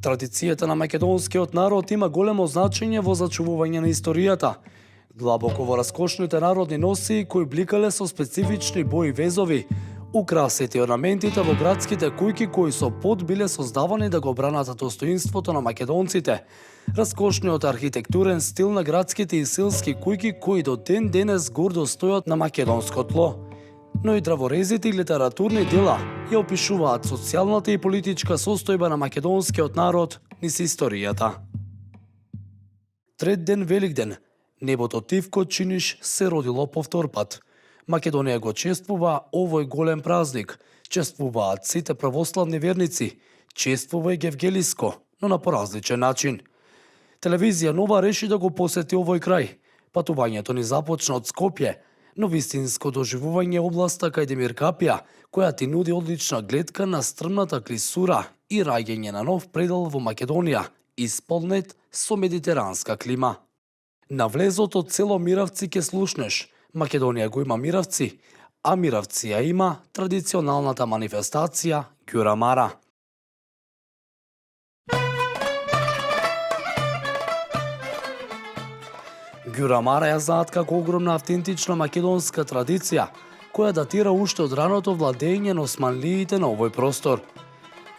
Традицијата на македонскиот народ има големо значење во зачувување на историјата. Длабоко во раскошните народни носии кои бликале со специфични бои везови, украсите и орнаментите во градските куќи кои со пот биле создавани да го бранат достоинството на македонците, раскошниот архитектурен стил на градските и селски куќи кои до ден денес гордо стојат на македонско тло, но и драворезите и литературни дела ја опишуваат социјалната и политичка состојба на македонскиот народ низ историјата. Трет ден Великден, небото тивко чиниш се родило повтор пат. Македонија го чествува овој голем празник, чествуваат сите православни верници, чествува и Гевгелиско, но на поразличен начин. Телевизија Нова реши да го посети овој крај. Патувањето ни започна од Скопје, но вистинско доживување областа кај Демир Капија, која ти нуди одлична гледка на стрмната клисура и раѓање на нов предел во Македонија, исполнет со медитеранска клима. На влезот од село Миравци ке слушнеш, Македонија го има Миравци, а Миравци ја има традиционалната манифестација Ѓурамара. Ѓурамара ја знаат како огромна автентична македонска традиција, која датира уште од раното владење на османлиите на овој простор.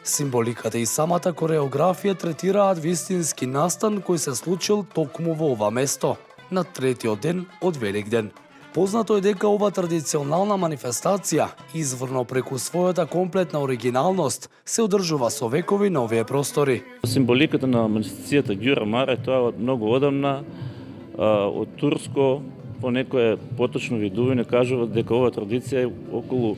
Символиката и самата кореографија третираат вистински настан кој се случил токму во ова место, на третиот ден од Великден. Познато е дека ова традиционална манифестација, изворно преку својата комплетна оригиналност, се одржува со векови на овие простори. Символиката на манифестацијата Ѓурамара е тоа многу одамна, од турско, по некое поточно видување кажуваат дека оваа традиција е околу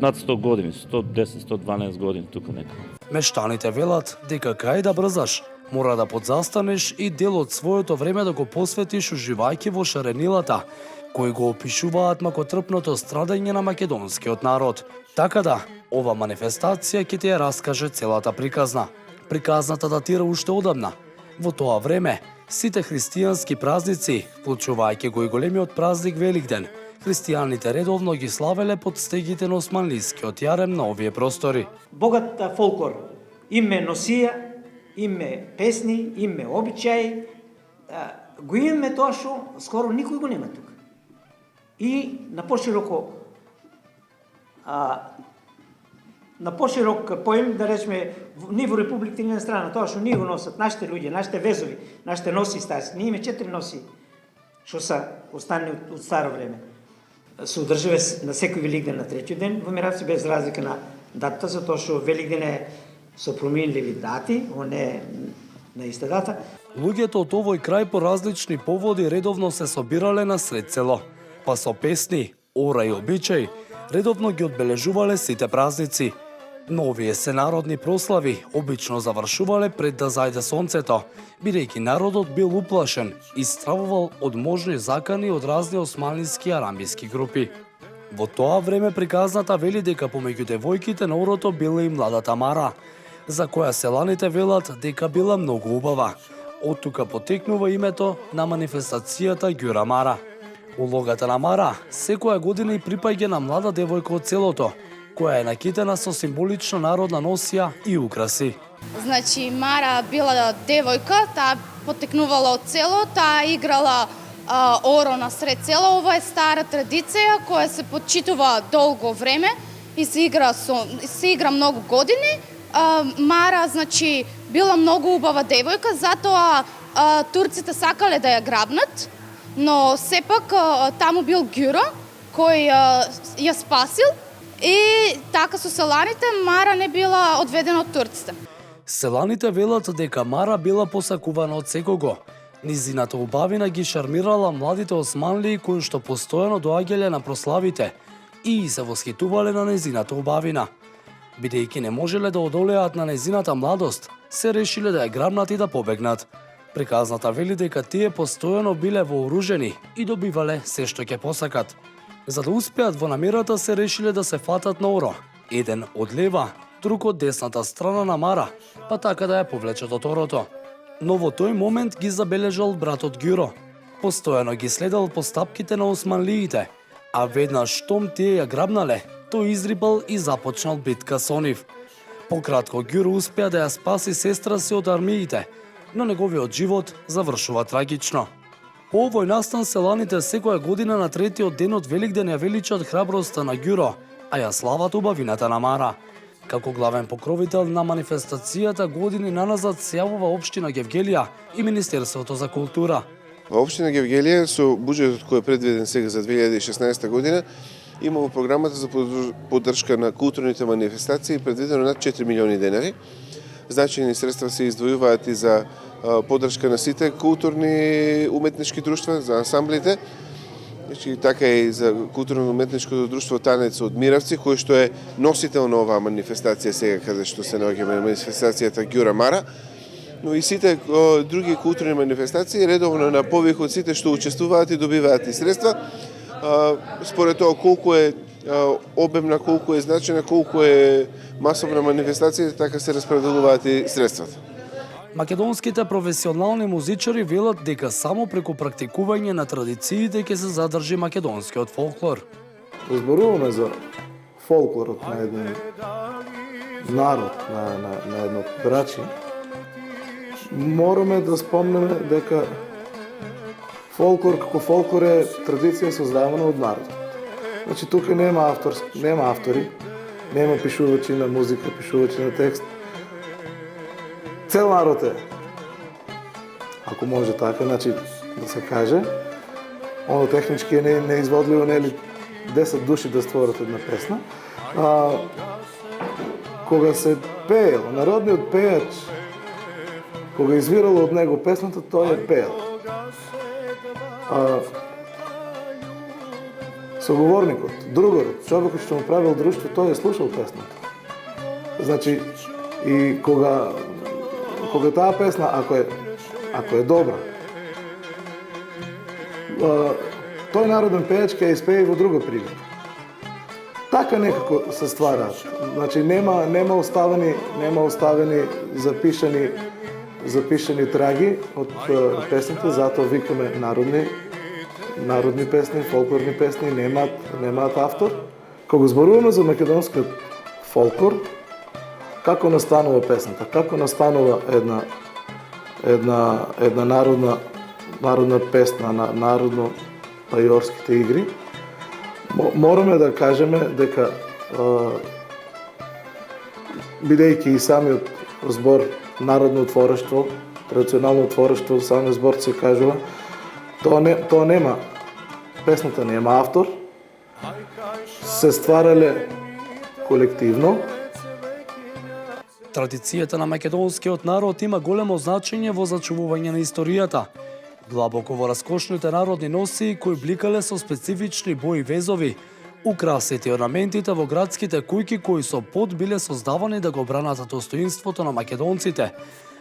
над 100 години, 110-112 години тука некаде. Мештаните велат дека кај да брзаш, мора да подзастанеш и дел од своето време да го посветиш уживајќи во шаренилата, кои го опишуваат макотрпното страдање на македонскиот народ. Така да, ова манифестација ќе ти ја раскаже целата приказна. Приказната датира уште одамна. Во тоа време, сите христијански празници, вклучувајќи го и големиот празник Великден, христијаните редовно ги славеле под стегите на османлискиот јарем на овие простори. Богат фолклор, име носија, име песни, име обичаи, го имаме тоа што скоро никој го нема тука. И на поширок поем, да речеме, ние во Републиката ни на страна, тоа што ние го носат, нашите луѓе, нашите везови, нашите носи старци. Ние имаме 4 носи, што са останали од старо време. Се одржува на секој Великден на третиот ден во Миравци, без разлика на датата, затоа што Великден е со променливи дати, он не е на иста дата. Луѓето од овој крај по различни поводи редовно се собирале на сред село, па со песни, ора и обичаи, редовно ги одбележувале сите празници. Но овие се народни прослави обично завршувале пред да зајде сонцето, бидејќи народот бил уплашен и стравувал од можни закани од разни османлиски и арамиски групи. Во тоа време приказната вели дека помеѓу девојките на орото била и младата Мара, за која селаните велат дека била многу убава. Од тука потекнува името на манифестацијата Ѓурамара. Улогата на Мара секоја година и припаѓа на млада девојка од селото, која е накитена со символична народна носија и украси. Значи, Мара била девојка, таа потекнувала од село, таа играла оро на сред село. Ова е стара традиција која се почитува долго време и се игра многу години. Мара, значи, била многу убава девојка, затоа турците сакале да ја грабнат, но сепак таму бил Ѓуро кој ја спасил и така со селаните Мара не била одведена од турците. Селаните велат дека Мара била посакувана од секого. Низината убавина ги шармирала младите османлии кои што постојано доаѓале на прославите и се восхитувале на низината убавина. Бидејќи не можеле да одолеат на незината младост, се решиле да ја грабнат и да побегнат. Приказната вели дека тие постојано биле вооружени и добивале се што ќе посакат. За да успеат во намерата се решиле да се фатат на оро, еден од лева, друг од десната страна на Мара, па така да ја повлечат од орото. Но во тој момент ги забележал братот Ѓуро. Постојано ги следал по стапките на османлиите, а веднаш штом тие ја грабнале, тој изрибал и започнал битка со нив. Пократко, Ѓуро успеа да ја спаси сестра си од армиите, но неговиот живот завршува трагично. По овој настан селаните секоја година на третиот ден од Великден ја величат храброста на Ѓуро, а ја слават убавината на Мара. Како главен покровител на манифестацијата години наназад се јавува општина Гевгелија и Министерството за култура. Во општина Гевгелија со буџетот кој е предвиден сега за 2016 година имало програмата за поддршка на културните манифестации предвидено над 4 милиони денари. Значајни средства се издвојуваат и за поддршка на сите културни уметнички друштва, за ансамблите. Значи, така и за културно-уметничкото друштво Танец од Миравци, кој што е носител на оваа манифестација сега каде што се наоѓаме манифестацијата Ѓура Мара. Но и сите други културни манифестации редовно на повик од сите што учествуваат и добиваат и средства. Според тоа колку е обемна, колку е значајна, колку е масовна манифестација, така се распределуваат и средствата. Македонските професионални музичари велат дека само преку практикување на традициите ќе се задржи македонскиот фолклор. Зборуваме за фолклорот на еден народ, на едно брачи. Мораме да спомнеме дека фолклор како фолклор е традиција создавана од народот. Значи тука нема автори, нема пишувачи на музика, пишувачи на текст. Цел народ е, ако може така, значи да се каже, оно технички е неизводливо, нели 10 души да створат една песна. Кога се пеел, народниот пејач, кога извирало од него песната, тој е пеел. Соговорникот, другарот, човекот што му правил друштво, тој е слушал песната. Значи, и кога таа песна, ако е добра, тој народен пејач ќе испее во друга пригода. Така некако се ствараат. Значи нема оставени запишани траги од песните, затоа викаме народни песни, фолклорни песни, немаат автор. Кога зборуваме за македонскиот фолклор, како настанува песната, како настанува една народна песна на народно пајорските игри, мораме да кажеме дека бидејќи и самиот збор народно творештво, традиционално творештво, самиот збор се кажува, тоа нема, песната нема автор, се стварале колективно. Традицијата на македонскиот народ има големо значење во зачувување на историјата. Длабоко во раскошните народни носии кои бликале со специфични бои везови, украсите и орнаментите во градските куќи кои со пот биле создавани да го бранат достоинството на македонците,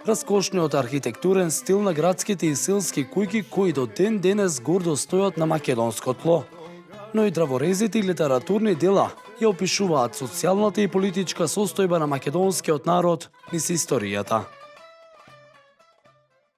раскошниот архитектурен стил на градските и селски куќи кои до ден денес гордо стојат на македонско тло. Но и драворезите и литературни дела ја опишуваат социјалната и политичка состојба на македонскиот народ низ историјата.